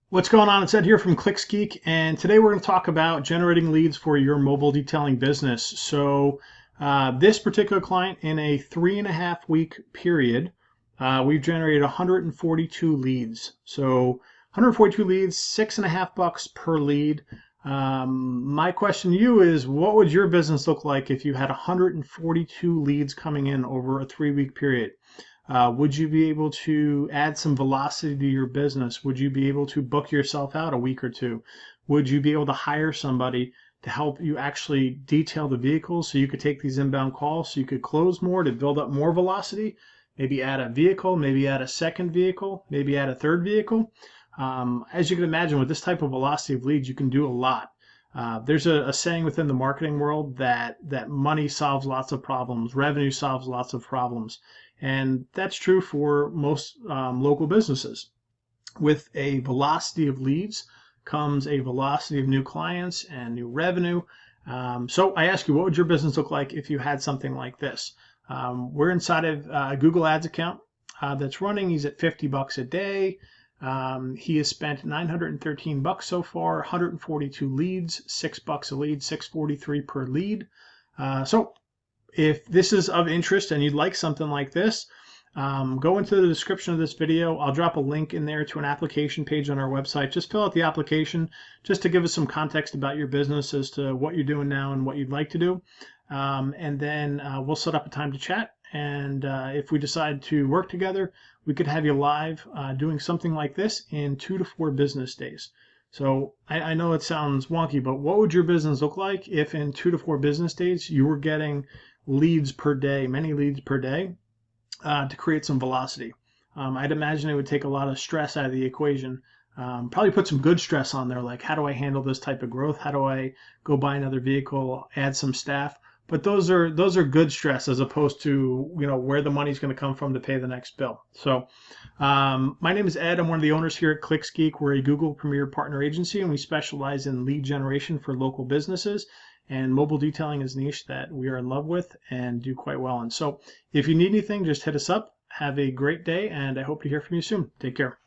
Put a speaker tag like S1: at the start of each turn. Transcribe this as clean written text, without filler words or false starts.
S1: What's going on? It's Ed here from Geek, and today we're going to talk about generating leads for your mobile detailing business. This particular client, in a 3.5 week period, we've generated 142 leads. So 142 leads, $6.50 per lead. My question to you is, what would your business look like if you had 142 leads coming in over a 3-week period? Would you be able to add some velocity to your business? Would you be able to book yourself out a week or two? Would you be able to hire somebody to help you actually detail the vehicles so you could take these inbound calls, so you could close more to build up more velocity? Maybe add a vehicle, maybe add a second vehicle, maybe add a third vehicle. As you can imagine, with this type of velocity of leads, you can do a lot. There's a saying within the marketing world that money solves lots of problems, revenue solves lots of problems. And that's true for most local businesses. With a velocity of leads comes a velocity of new clients and new revenue. So I ask you, what would your business look like if you had something like this? We're inside of a Google Ads account that's running. He's at $50 a day. He has spent $913 so far, 142 leads, $6 a lead, $6.43 per lead. So if this is of interest and you'd like something like this, go into the description of this video. I'll drop a link in there to an application page on our website. Just fill out the application just to give us some context about your business as to what you're doing now and what you'd like to do. And then we'll set up a time to chat. And if we decide to work together, we could have you live doing something like this in 2 to 4 business days. So I know it sounds wonky, but what would your business look like if in 2 to 4 business days you were getting leads per day, many leads per day, to create some velocity? I'd imagine it would take a lot of stress out of the equation. Probably put some good stress on there, like how do I handle this type of growth? How do I go buy another vehicle, add some staff? But those are good stress as opposed to where the money's going to come from to pay the next bill. So my name is Ed. I'm one of the owners here at ClicksGeek. We're a Google Premier Partner Agency, and we specialize in lead generation for local businesses. And mobile detailing is a niche that we are in love with and do quite well in. So if you need anything, just hit us up. Have a great day, and I hope to hear from you soon. Take care.